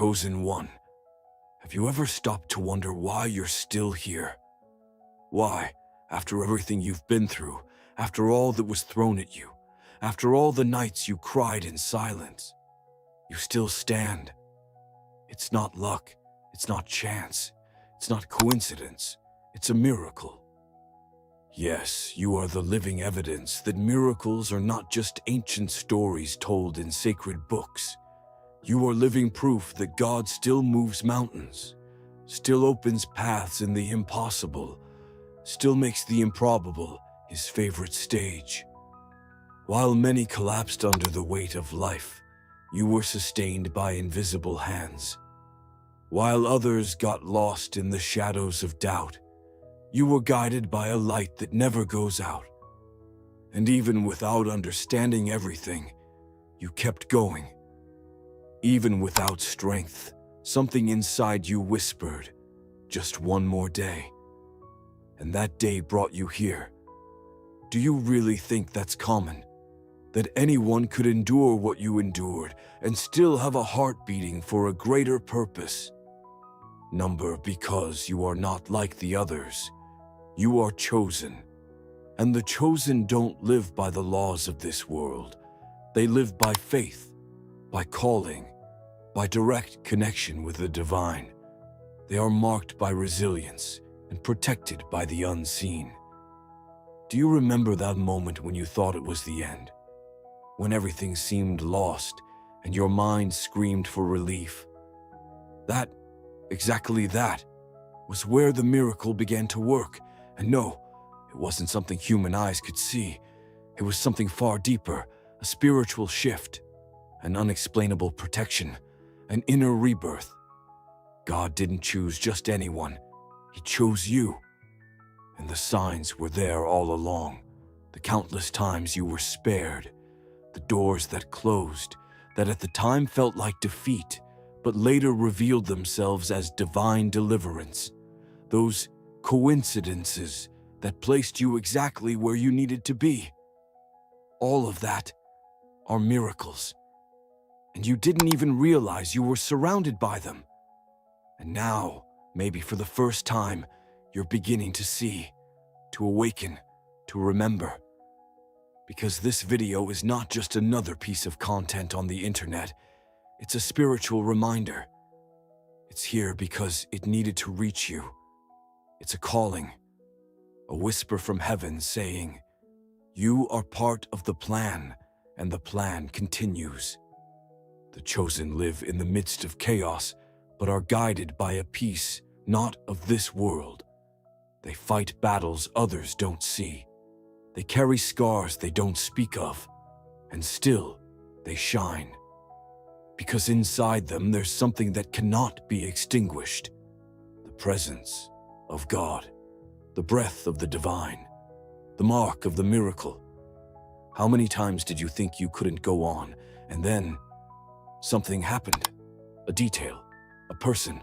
Chosen one, have you ever stopped to wonder why you're still here? Why, after everything you've been through, after all that was thrown at you, after all the nights you cried in silence, you still stand? It's not luck, it's not chance, it's not coincidence, it's a miracle. Yes, you are the living evidence that miracles are not just ancient stories told in sacred books. You are living proof that God still moves mountains, still opens paths in the impossible, still makes the improbable his favorite stage. While many collapsed under the weight of life, you were sustained by invisible hands. While others got lost in the shadows of doubt, you were guided by a light that never goes out. And even without understanding everything, you kept going. Even without strength, something inside you whispered, just one more day. And that day brought you here. Do you really think that's common? That anyone could endure what you endured and still have a heart beating for a greater purpose? Number, because you are not like the others. You are chosen. And the chosen don't live by the laws of this world. They live by faith, by calling, by direct connection with the divine. They are marked by resilience and protected by the unseen. Do you remember that moment when you thought it was the end? When everything seemed lost and your mind screamed for relief? Exactly that, was where the miracle began to work. And no, it wasn't something human eyes could see. It was something far deeper, a spiritual shift, an unexplainable protection, an inner rebirth. God didn't choose just anyone. He chose you. And the signs were there all along. The countless times you were spared. The doors that closed, that at the time felt like defeat, but later revealed themselves as divine deliverance. Those coincidences that placed you exactly where you needed to be. All of that are miracles. And you didn't even realize you were surrounded by them. And now, maybe for the first time, you're beginning to see, to awaken, to remember. Because this video is not just another piece of content on the internet, it's a spiritual reminder. It's here because it needed to reach you. It's a calling, a whisper from heaven saying, you are part of the plan, and the plan continues. The chosen live in the midst of chaos, but are guided by a peace not of this world. They fight battles others don't see. They carry scars they don't speak of, and still they shine. Because inside them there's something that cannot be extinguished. The presence of God, the breath of the divine, the mark of the miracle. How many times did you think you couldn't go on, and then something happened? A detail, a person,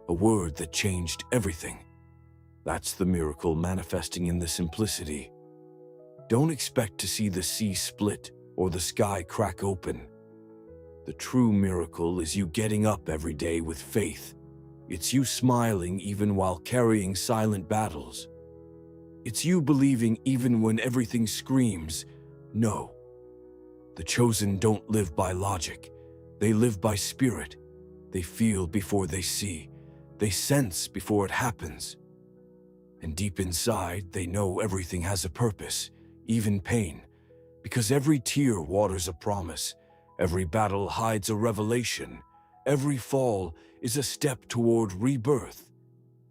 a word that changed everything. That's the miracle manifesting in the simplicity. Don't expect to see the sea split or the sky crack open. The true miracle is you getting up every day with faith. It's you smiling even while carrying silent battles. It's you believing even when everything screams, no. The chosen don't live by logic. They live by spirit. They feel before they see. They sense before it happens. And deep inside, they know everything has a purpose, even pain. Because every tear waters a promise. Every battle hides a revelation. Every fall is a step toward rebirth.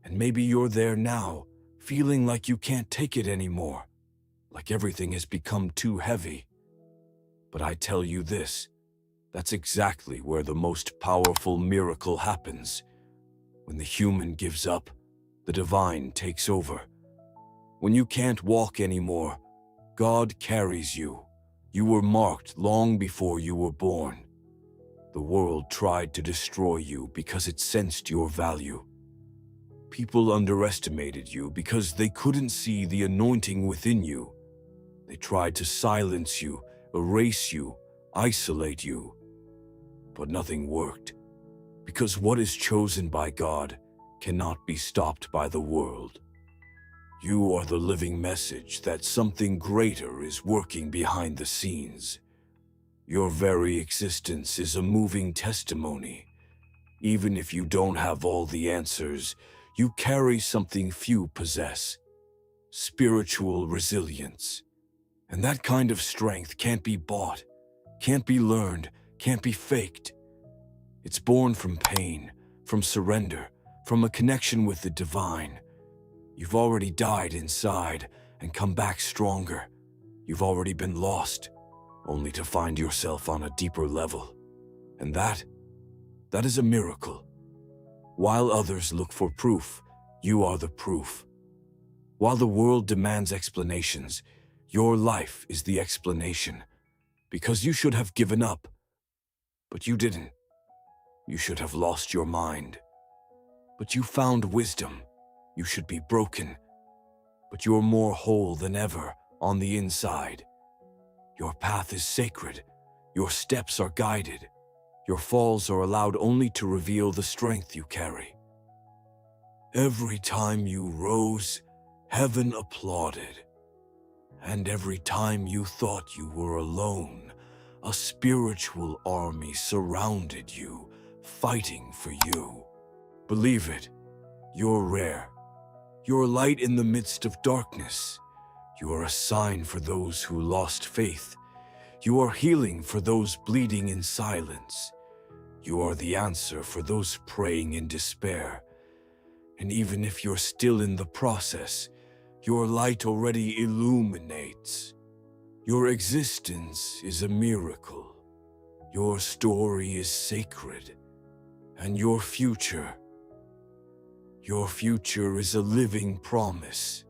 And maybe you're there now, feeling like you can't take it anymore, like everything has become too heavy. But I tell you this, that's exactly where the most powerful miracle happens. When the human gives up, the divine takes over. When you can't walk anymore, God carries you. You were marked long before you were born. The world tried to destroy you because it sensed your value. People underestimated you because they couldn't see the anointing within you. They tried to silence you, erase you, isolate you. But nothing worked, Because what is chosen by God cannot be stopped by the world. You are the living message that something greater is working behind the scenes. Your very existence is a moving testimony. Even if you don't have all the answers, you carry something few possess: spiritual resilience. And that kind of strength can't be bought, can't be learned, can't be faked. It's born from pain, from surrender, from a connection with the divine. You've already died inside and come back stronger. You've already been lost, only to find yourself on a deeper level. And that is a miracle. While others look for proof, you are the proof. While the world demands explanations, your life is the explanation. Because you should have given up, but you didn't. You should have lost your mind, but you found wisdom. You should be broken, but you're more whole than ever on the inside. Your path is sacred. Your steps are guided. Your falls are allowed only to reveal the strength you carry. Every time you rose, heaven applauded. And every time you thought you were alone, a spiritual army surrounded you, fighting for you. Believe it, you're rare. You're light in the midst of darkness. You are a sign for those who lost faith. You are healing for those bleeding in silence. You are the answer for those praying in despair. And even if you're still in the process, your light already illuminates. Your existence is a miracle. Your story is sacred. And your future is a living promise.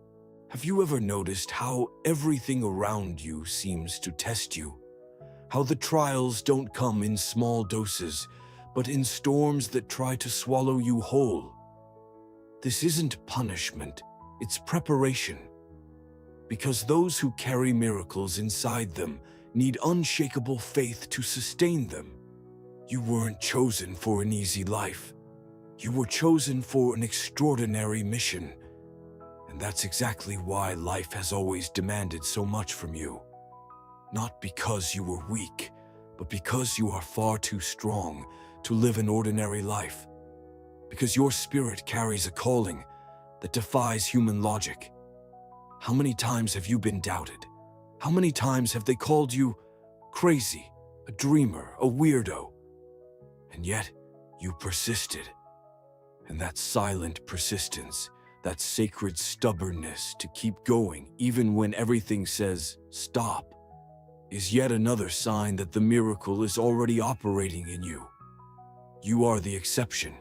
Have you ever noticed how everything around you seems to test you? How the trials don't come in small doses, but in storms that try to swallow you whole? This isn't punishment, it's preparation. Because those who carry miracles inside them need unshakable faith to sustain them. You weren't chosen for an easy life. You were chosen for an extraordinary mission. And that's exactly why life has always demanded so much from you. Not because you were weak, but because you are far too strong to live an ordinary life. Because your spirit carries a calling that defies human logic. How many times have you been doubted? How many times have they called you crazy, a dreamer, a weirdo? And yet, you persisted. And that silent persistence, that sacred stubbornness to keep going even when everything says stop, is yet another sign that the miracle is already operating in you. You are the exception.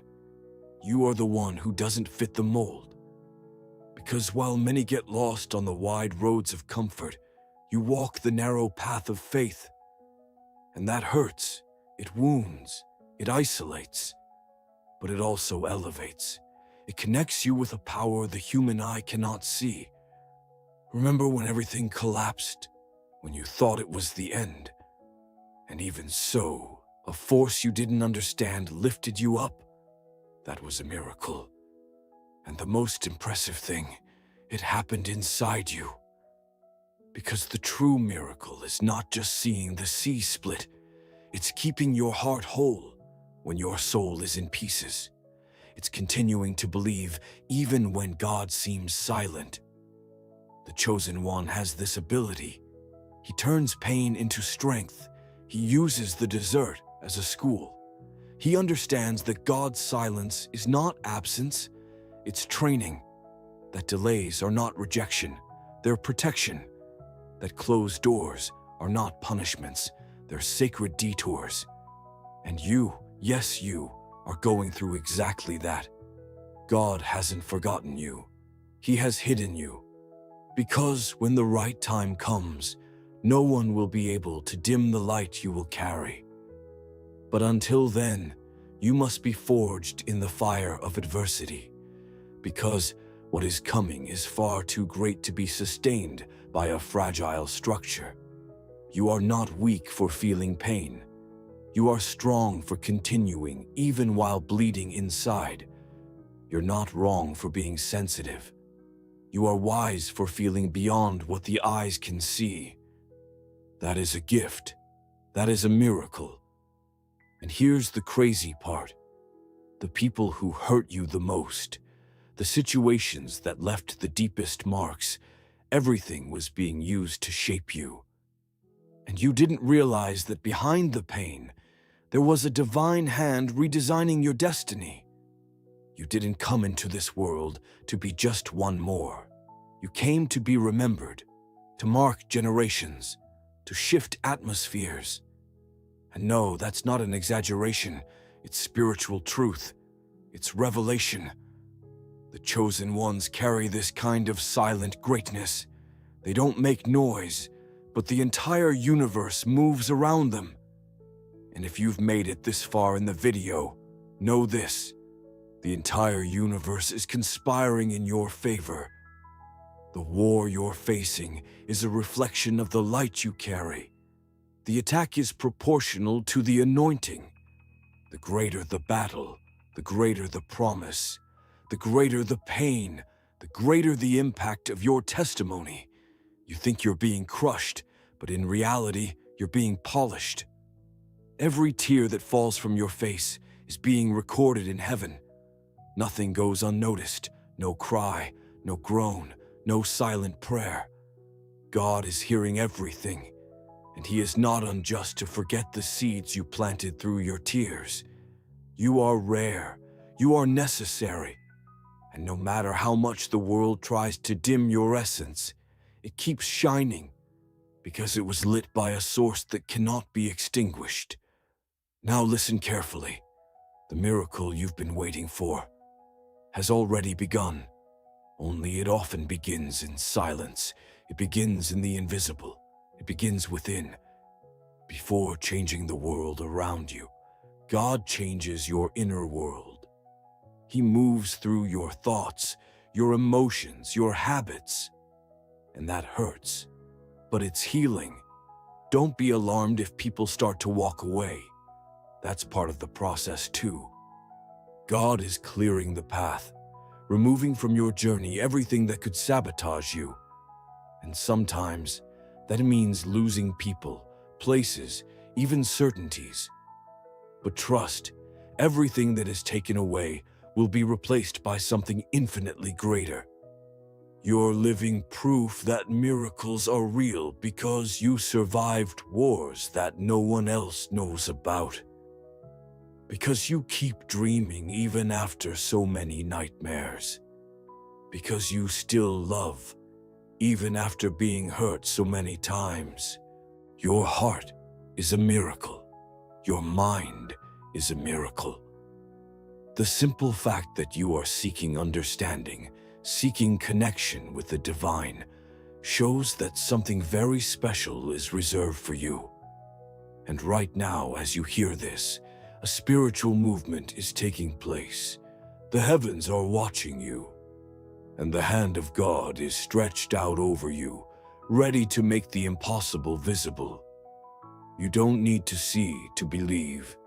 You are the one who doesn't fit the mold. Because while many get lost on the wide roads of comfort, you walk the narrow path of faith. And that hurts, it wounds, it isolates, but it also elevates. It connects you with a power the human eye cannot see. Remember when everything collapsed? When you thought it was the end? And even so, a force you didn't understand lifted you up. That was a miracle. And the most impressive thing, it happened inside you. Because the true miracle is not just seeing the sea split, it's keeping your heart whole when your soul is in pieces. It's continuing to believe even when God seems silent. The chosen one has this ability. He turns pain into strength. He uses the desert as a school. He understands that God's silence is not absence, it's training. That delays are not rejection, they're protection. That closed doors are not punishments, they're sacred detours. And you, yes you, are going through exactly that. God hasn't forgotten you. He has hidden you. Because when the right time comes, no one will be able to dim the light you will carry. But until then, you must be forged in the fire of adversity. Because what is coming is far too great to be sustained by a fragile structure. You are not weak for feeling pain. You are strong for continuing even while bleeding inside. You're not wrong for being sensitive. You are wise for feeling beyond what the eyes can see. That is a gift. That is a miracle. And here's the crazy part. The people who hurt you the most, the situations that left the deepest marks, everything was being used to shape you. And you didn't realize that behind the pain, there was a divine hand redesigning your destiny. You didn't come into this world to be just one more. You came to be remembered, to mark generations, to shift atmospheres. And no, that's not an exaggeration. It's spiritual truth. It's revelation. The chosen ones carry this kind of silent greatness. They don't make noise, but the entire universe moves around them. And if you've made it this far in the video, know this: the entire universe is conspiring in your favor. The war you're facing is a reflection of the light you carry. The attack is proportional to the anointing. The greater the battle, the greater the promise. The greater the pain, the greater the impact of your testimony. You think you're being crushed, but in reality, you're being polished. Every tear that falls from your face is being recorded in heaven. Nothing goes unnoticed. No cry, no groan, no silent prayer. God is hearing everything, and He is not unjust to forget the seeds you planted through your tears. You are rare. You are necessary. And no matter how much the world tries to dim your essence, it keeps shining because it was lit by a source that cannot be extinguished. Now listen carefully. The miracle you've been waiting for has already begun. Only it often begins in silence. It begins in the invisible. It begins within. Before changing the world around you, God changes your inner world. He moves through your thoughts, your emotions, your habits. And that hurts, but it's healing. Don't be alarmed if people start to walk away. That's part of the process too. God is clearing the path, removing from your journey everything that could sabotage you. And sometimes that means losing people, places, even certainties. But trust, everything that is taken away will be replaced by something infinitely greater. You're living proof that miracles are real because you survived wars that no one else knows about. Because you keep dreaming even after so many nightmares. Because you still love, even after being hurt so many times. Your heart is a miracle. Your mind is a miracle. The simple fact that you are seeking understanding, seeking connection with the divine, shows that something very special is reserved for you. And right now, as you hear this, a spiritual movement is taking place. The heavens are watching you, and the hand of God is stretched out over you, ready to make the impossible visible. You don't need to see to believe.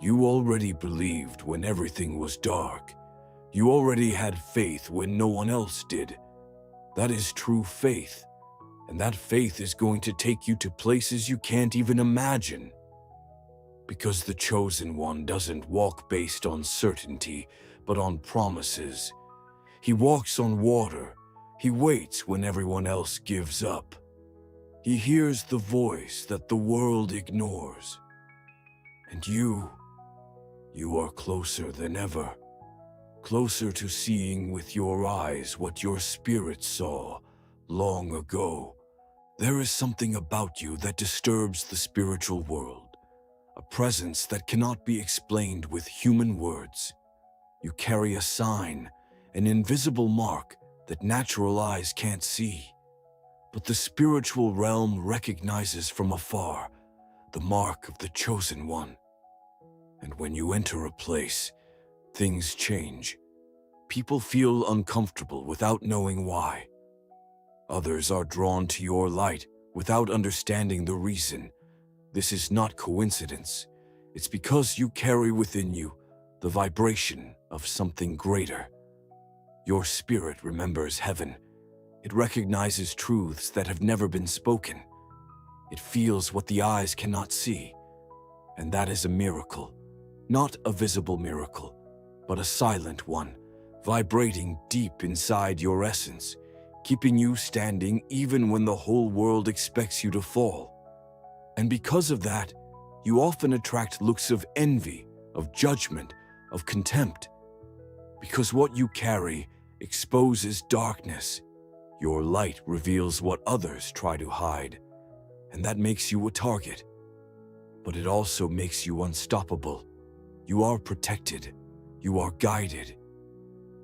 You already believed when everything was dark. You already had faith when no one else did. That is true faith, and that faith is going to take you to places you can't even imagine. Because the chosen one doesn't walk based on certainty, but on promises. He walks on water. He waits when everyone else gives up. He hears the voice that the world ignores. And you are closer than ever. Closer to seeing with your eyes what your spirit saw long ago. There is something about you that disturbs the spiritual world, a presence that cannot be explained with human words. You carry a sign, an invisible mark that natural eyes can't see. But the spiritual realm recognizes from afar the mark of the chosen one. And when you enter a place, things change. People feel uncomfortable without knowing why. Others are drawn to your light without understanding the reason. This is not coincidence. It's because you carry within you the vibration of something greater. Your spirit remembers heaven. It recognizes truths that have never been spoken. It feels what the eyes cannot see. And that is a miracle. Not a visible miracle, but a silent one, vibrating deep inside your essence, keeping you standing even when the whole world expects you to fall. And because of that, you often attract looks of envy, of judgment, of contempt. Because what you carry exposes darkness. Your light reveals what others try to hide, and that makes you a target. But it also makes you unstoppable. You are protected. You are guided.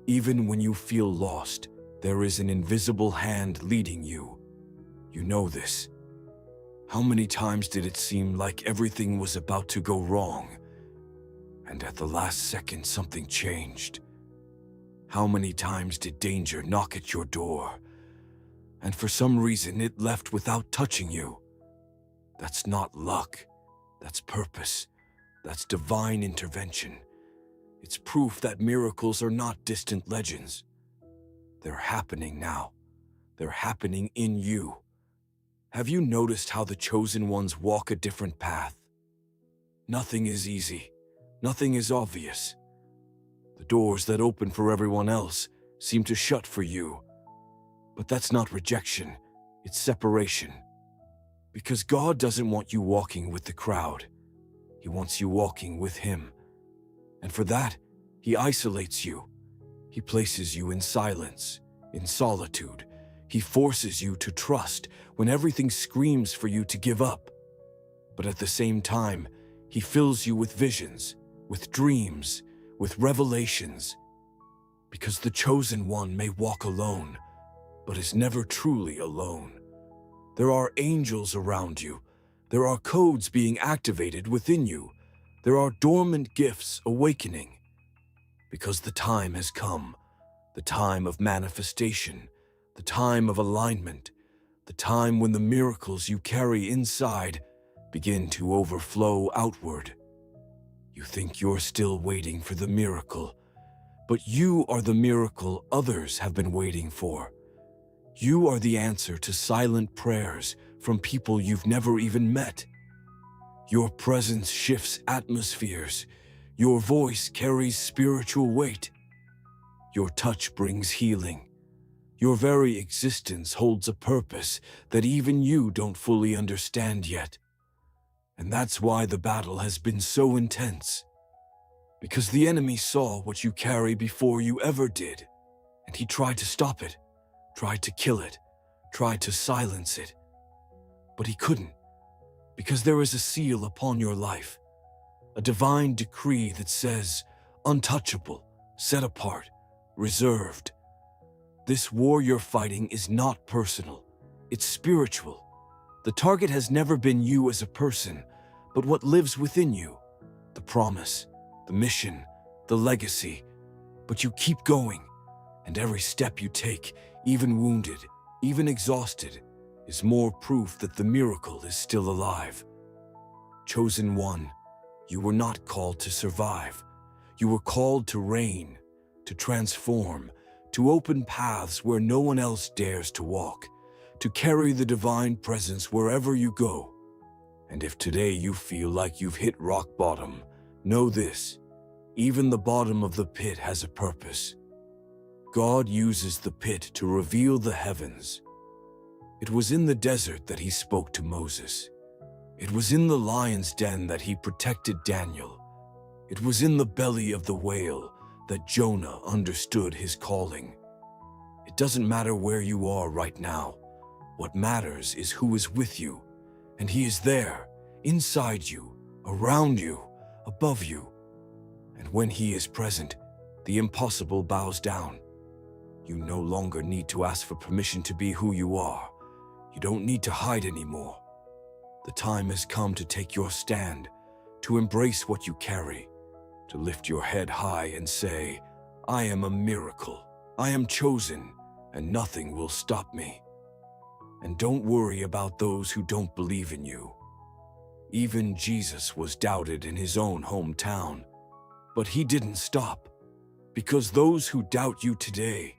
Even when you feel lost, there is an invisible hand leading you. You know this. How many times did it seem like everything was about to go wrong, and at the last second something changed? How many times did danger knock at your door, and for some reason it left without touching you? That's not luck. That's purpose. That's divine intervention. It's proof that miracles are not distant legends. They're happening now. They're happening in you. Have you noticed how the chosen ones walk a different path? Nothing is easy. Nothing is obvious. The doors that open for everyone else seem to shut for you. But that's not rejection. It's separation. Because God doesn't want you walking with the crowd. He wants you walking with Him. And for that, He isolates you. He places you in silence, in solitude. He forces you to trust when everything screams for you to give up. But at the same time, He fills you with visions, with dreams, with revelations. Because the chosen one may walk alone, but is never truly alone. There are angels around you. There are codes being activated within you. There are dormant gifts awakening. Because the time has come, the time of manifestation, the time of alignment, the time when the miracles you carry inside begin to overflow outward. You think you're still waiting for the miracle, but you are the miracle others have been waiting for. You are the answer to silent prayers from people you've never even met. Your presence shifts atmospheres. Your voice carries spiritual weight. Your touch brings healing. Your very existence holds a purpose that even you don't fully understand yet. And that's why the battle has been so intense. Because the enemy saw what you carry before you ever did, and he tried to stop it, tried to kill it, tried to silence it. But he couldn't, because there is a seal upon your life, a divine decree that says, untouchable, set apart, reserved. This war you're fighting is not personal, it's spiritual. The target has never been you as a person, but what lives within you, the promise, the mission, the legacy. But you keep going, and every step you take, even wounded, even exhausted, is more proof that the miracle is still alive. Chosen one, you were not called to survive. You were called to reign, to transform, to open paths where no one else dares to walk, to carry the divine presence wherever you go. And if today you feel like you've hit rock bottom, know this: even the bottom of the pit has a purpose. God uses the pit to reveal the heavens. It was in the desert that He spoke to Moses. It was in the lion's den that He protected Daniel. It was in the belly of the whale that Jonah understood his calling. It doesn't matter where you are right now. What matters is who is with you, and He is there, inside you, around you, above you. And when He is present, the impossible bows down. You no longer need to ask for permission to be who you are. You don't need to hide anymore. The time has come to take your stand, to embrace what you carry, to lift your head high and say, I am a miracle. I am chosen, and nothing will stop me. And don't worry about those who don't believe in you. Even Jesus was doubted in his own hometown. But he didn't stop, because those who doubt you today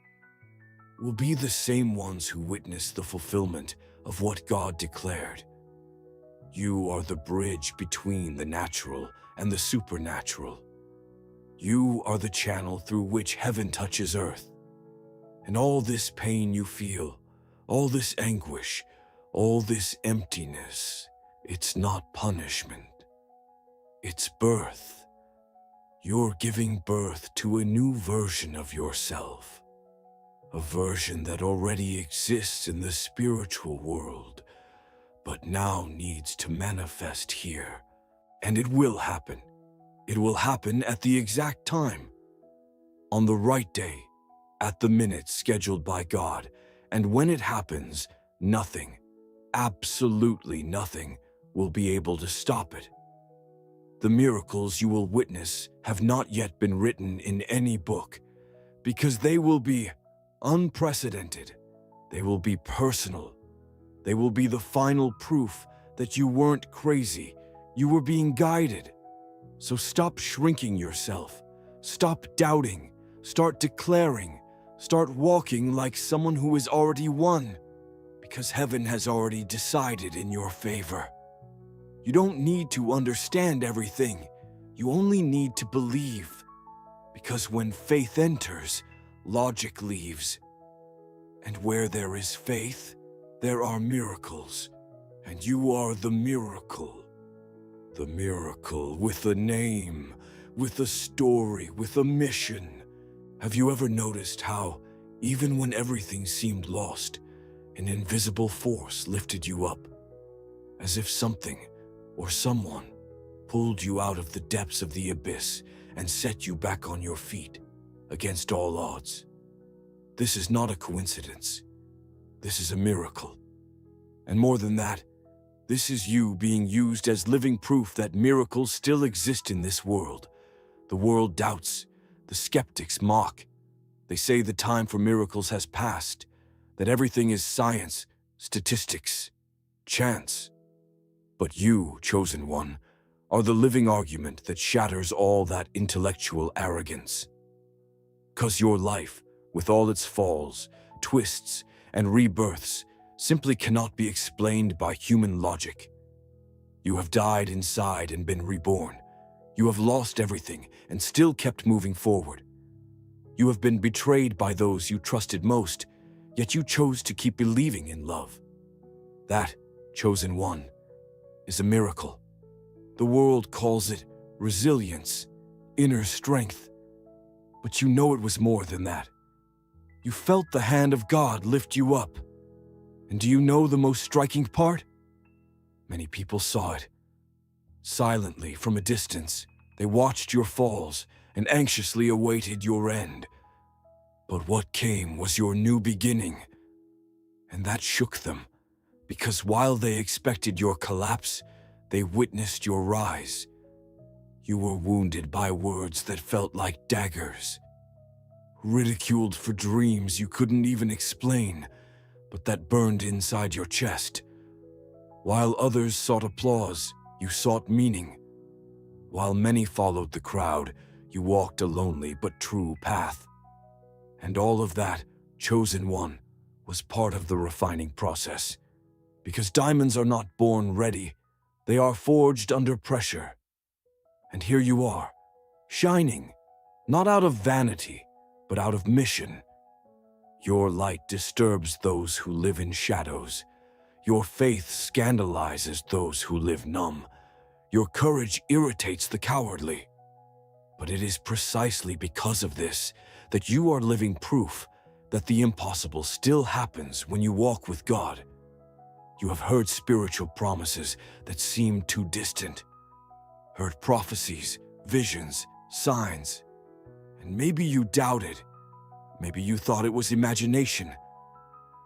will be the same ones who witness the fulfillment of what God declared. You are the bridge between the natural and the supernatural. You are the channel through which heaven touches earth. And all this pain you feel, all this anguish, all this emptiness, it's not punishment. It's birth. You're giving birth to a new version of yourself. A version that already exists in the spiritual world, but now needs to manifest here. And it will happen. It will happen at the exact time, on the right day, at the minute scheduled by God. And when it happens, nothing, absolutely nothing, will be able to stop it. The miracles you will witness have not yet been written in any book, because they will be unprecedented. They will be personal. They will be the final proof that you weren't crazy. You were being guided. So stop shrinking yourself. Stop doubting. Start declaring. Start walking like someone who has already won, because heaven has already decided in your favor. You don't need to understand everything. You only need to believe, because when faith enters, logic leaves. And where there is faith, there are miracles. And you are the miracle. The miracle with a name, with a story, with a mission. Have you ever noticed how, even when everything seemed lost, an invisible force lifted you up? As if something or someone pulled you out of the depths of the abyss and set you back on your feet, against all odds. This is not a coincidence. This is a miracle. And more than that, this is you being used as living proof that miracles still exist in this world. The world doubts. The skeptics mock. They say the time for miracles has passed, that everything is science, statistics, chance. But you, chosen one, are the living argument that shatters all that intellectual arrogance. 'Cause your life, with all its falls, twists, and rebirths, simply cannot be explained by human logic. You have died inside and been reborn. You have lost everything and still kept moving forward. You have been betrayed by those you trusted most, yet you chose to keep believing in love. That, chosen one, is a miracle. The world calls it resilience, inner strength. But you know it was more than that. You felt the hand of God lift you up. And do you know the most striking part? Many people saw it. Silently, from a distance, they watched your falls and anxiously awaited your end. But what came was your new beginning. And that shook them, because while they expected your collapse, they witnessed your rise. You were wounded by words that felt like daggers, ridiculed for dreams you couldn't even explain, but that burned inside your chest. While others sought applause, you sought meaning. While many followed the crowd, you walked a lonely but true path. And all of that, chosen one, was part of the refining process. Because diamonds are not born ready, they are forged under pressure. And here you are, shining, not out of vanity, but out of mission. Your light disturbs those who live in shadows. Your faith scandalizes those who live numb. Your courage irritates the cowardly. But it is precisely because of this that you are living proof that the impossible still happens when you walk with God. You have heard spiritual promises that seemed too distant, heard prophecies, visions, signs, and maybe you doubted. Maybe you thought it was imagination.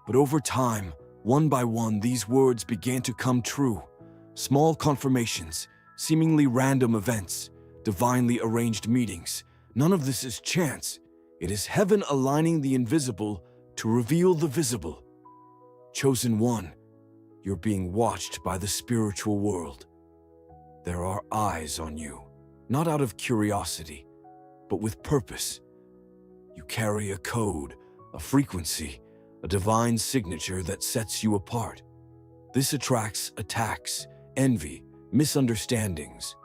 But over time, one by one, these words began to come true. Small confirmations, seemingly random events, divinely arranged meetings. None of this is chance. It is heaven aligning the invisible to reveal the visible. Chosen one, you're being watched by the spiritual world. There are eyes on you, not out of curiosity, but with purpose. You carry a code, a frequency, a divine signature that sets you apart. This attracts attacks, envy, misunderstandings,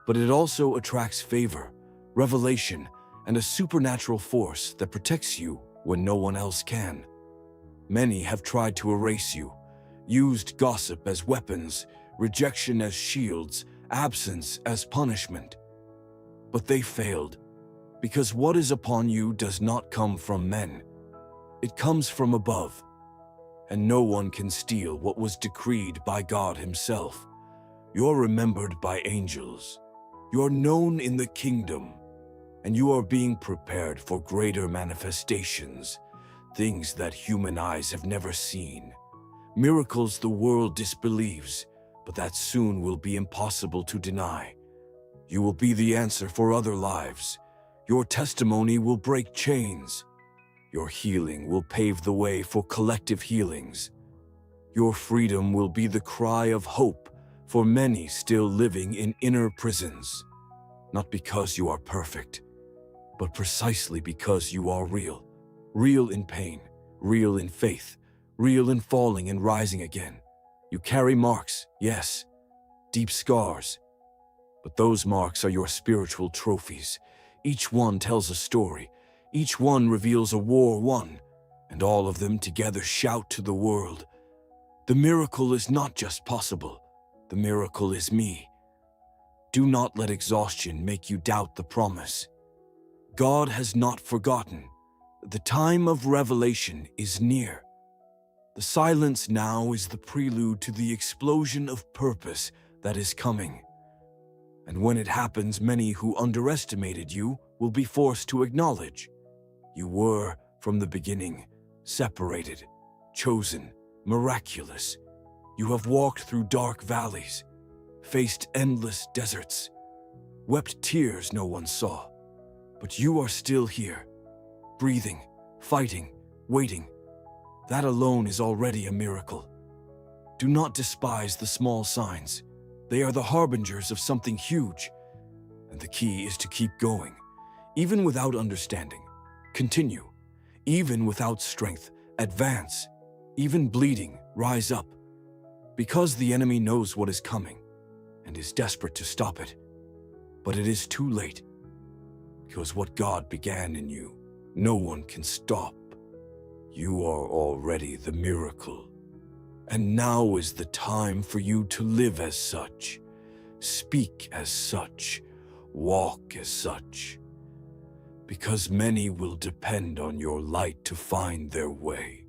but it also attracts favor, revelation, and a supernatural force that protects you when no one else can. Many have tried to erase you, used gossip as weapons, rejection as shields, absence as punishment. But they failed, because what is upon you does not come from men. It comes from above, and no one can steal what was decreed by God Himself. You're remembered by angels. You're known in the kingdom, and you are being prepared for greater manifestations, things that human eyes have never seen. Miracles the world disbelieves, but that soon will be impossible to deny. You will be the answer for other lives. Your testimony will break chains. Your healing will pave the way for collective healings. Your freedom will be the cry of hope for many still living in inner prisons. Not because you are perfect, but precisely because you are real. Real in pain, real in faith, real in falling and rising again. You carry marks, yes, deep scars, but those marks are your spiritual trophies. Each one tells a story. Each one reveals a war won, and all of them together shout to the world, the miracle is not just possible, the miracle is me. Do not let exhaustion make you doubt the promise. God has not forgotten. The time of revelation is near. The silence now is the prelude to the explosion of purpose that is coming. And when it happens, many who underestimated you will be forced to acknowledge you were, from the beginning, separated, chosen, miraculous. You have walked through dark valleys, faced endless deserts, wept tears no one saw. But you are still here, breathing, fighting, waiting. That alone is already a miracle. Do not despise the small signs. They are the harbingers of something huge. And the key is to keep going, even without understanding. Continue, even without strength. Advance, even bleeding. Rise up, because the enemy knows what is coming and is desperate to stop it. But it is too late, because what God began in you, no one can stop. You are already the miracle, and now is the time for you to live as such, speak as such, walk as such, because many will depend on your light to find their way.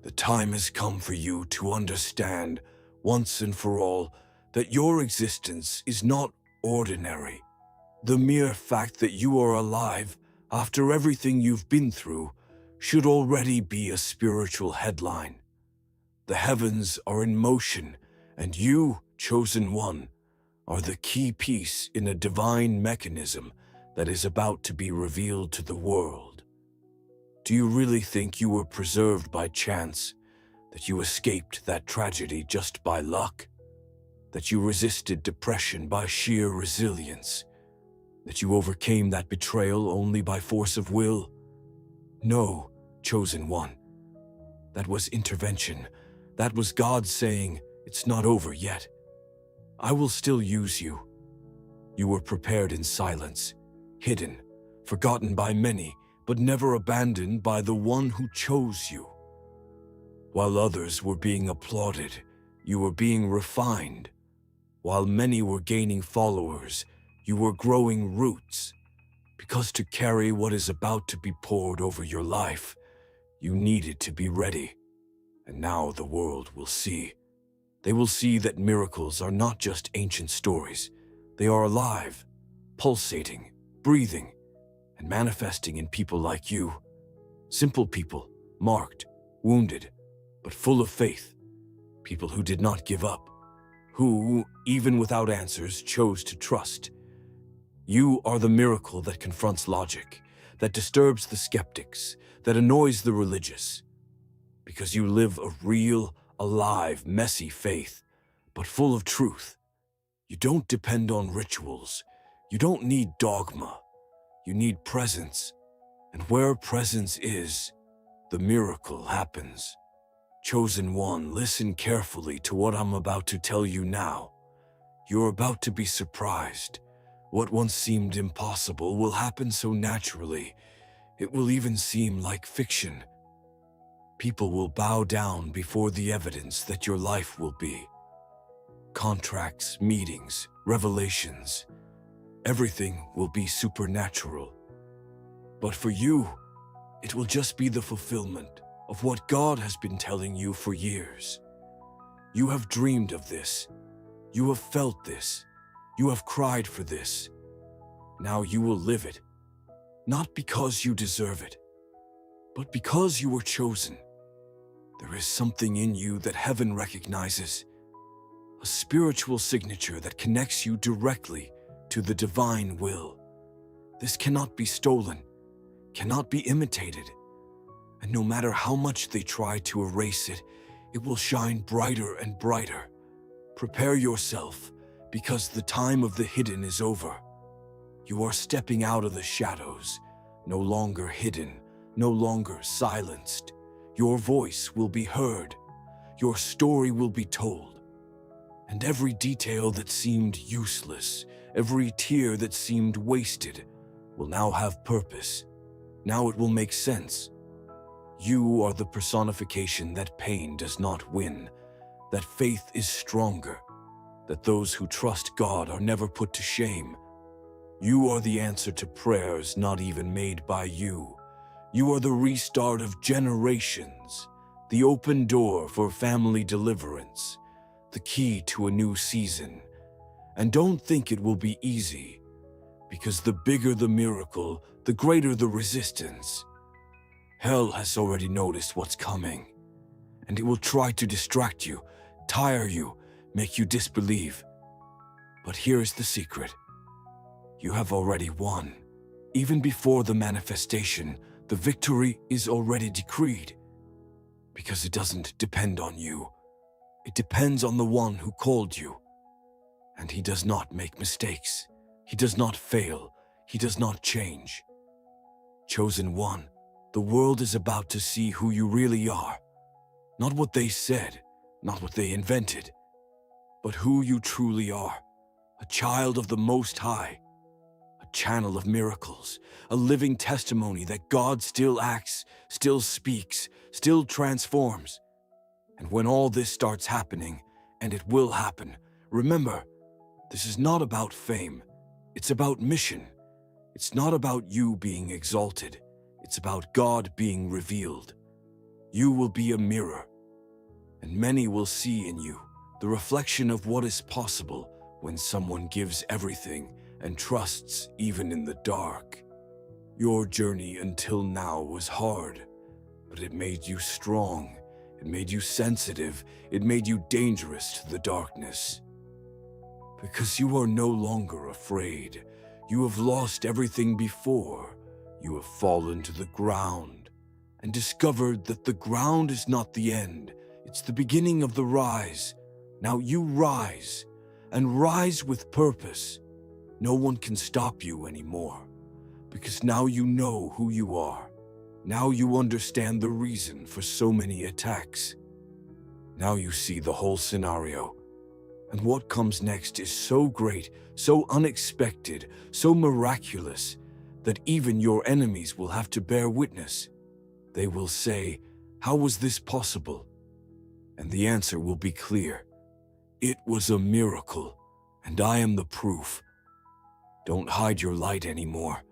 The time has come for you to understand, once and for all, that your existence is not ordinary. The mere fact that you are alive after everything you've been through should already be a spiritual headline. The heavens are in motion, and you, chosen one, are the key piece in a divine mechanism that is about to be revealed to the world. Do you really think you were preserved by chance, that you escaped that tragedy just by luck, that you resisted depression by sheer resilience, that you overcame that betrayal only by force of will? No, chosen one. That was intervention. That was God saying, it's not over yet. I will still use you. You were prepared in silence, hidden, forgotten by many, but never abandoned by the one who chose you. While others were being applauded, you were being refined. While many were gaining followers, you were growing roots. Because to carry what is about to be poured over your life, you needed to be ready. And now the world will see. They will see that miracles are not just ancient stories. They are alive, pulsating, breathing, and manifesting in people like you. Simple people, marked, wounded, but full of faith. People who did not give up. Who, even without answers, chose to trust. You are the miracle that confronts logic, that disturbs the skeptics, that annoys the religious. Because you live a real, alive, messy faith, but full of truth. You don't depend on rituals. You don't need dogma. You need presence. And where presence is, the miracle happens. Chosen one, listen carefully to what I'm about to tell you now. You're about to be surprised. What once seemed impossible will happen so naturally, it will even seem like fiction. People will bow down before the evidence that your life will be. Contracts, meetings, revelations, everything will be supernatural. But for you, it will just be the fulfillment of what God has been telling you for years. You have dreamed of this. You have felt this. You have cried for this. Now you will live it. Not because you deserve it, but because you were chosen. There is something in you that heaven recognizes, a spiritual signature that connects you directly to the divine will. This cannot be stolen, cannot be imitated, and no matter how much they try to erase it, it will shine brighter and brighter. Prepare yourself, because the time of the hidden is over. You are stepping out of the shadows, no longer hidden, no longer silenced. Your voice will be heard, your story will be told, and every detail that seemed useless, every tear that seemed wasted, will now have purpose. Now it will make sense. You are the personification that pain does not win, that faith is stronger, that those who trust God are never put to shame. You are the answer to prayers not even made by you. You are the restart of generations, the open door for family deliverance, the key to a new season. And don't think it will be easy, because the bigger the miracle, the greater the resistance. Hell has already noticed what's coming, and it will try to distract you, tire you, make you disbelieve. But here's the secret. You have already won. Even before the manifestation, the victory is already decreed. Because it doesn't depend on you. It depends on the one who called you. And he does not make mistakes. He does not fail. He does not change. Chosen one, the world is about to see who you really are. Not what they said, not what they invented, but who you truly are. A child of the Most High. A channel of miracles, a living testimony that God still acts, still speaks, still transforms. And when all this starts happening, and it will happen, remember, this is not about fame, it's about mission. It's not about you being exalted, it's about God being revealed. You will be a mirror, and many will see in you the reflection of what is possible when someone gives everything and trusts even in the dark. Your journey until now was hard, but it made you strong, it made you sensitive, it made you dangerous to the darkness. Because you are no longer afraid. You have lost everything before. You have fallen to the ground and discovered that the ground is not the end, it's the beginning of the rise. Now you rise, and rise with purpose. No one can stop you anymore, because now you know who you are. Now you understand the reason for so many attacks. Now you see the whole scenario. And what comes next is so great, so unexpected, so miraculous, that even your enemies will have to bear witness. They will say, "How was this possible?" And the answer will be clear. It was a miracle, and I am the proof. Don't hide your light anymore.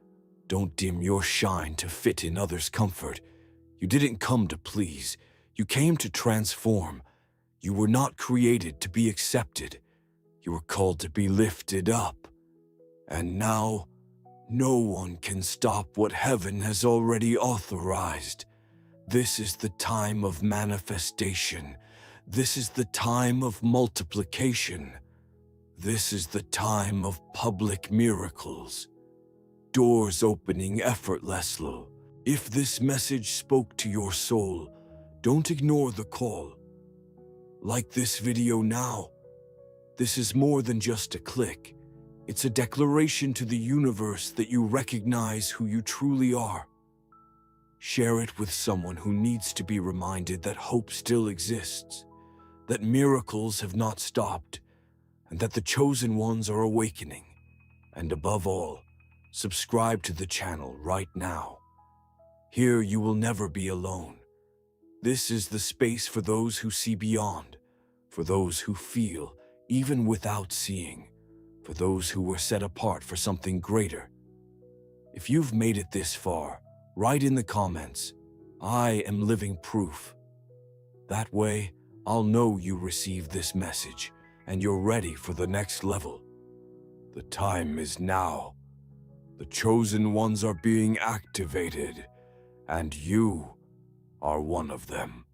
Don't dim your shine to fit in others' comfort. You didn't come to please. You came to transform. You were not created to be accepted. You were called to be lifted up. And now, no one can stop what heaven has already authorized. This is the time of manifestation. This is the time of multiplication. This is the time of public miracles. Doors opening effortlessly. If this message spoke to your soul, don't ignore the call. Like this video now. This is more than just a click. It's a declaration to the universe that you recognize who you truly are. Share it with someone who needs to be reminded that hope still exists, that miracles have not stopped, and that the chosen ones are awakening. And above all, subscribe to the channel right now. Here you will never be alone. This is the space for those who see beyond, for those who feel, even without seeing, for those who were set apart for something greater. If you've made it this far, write in the comments, "I am living proof." That way, I'll know you received this message and you're ready for the next level. The time is now. The chosen ones are being activated, and you are one of them.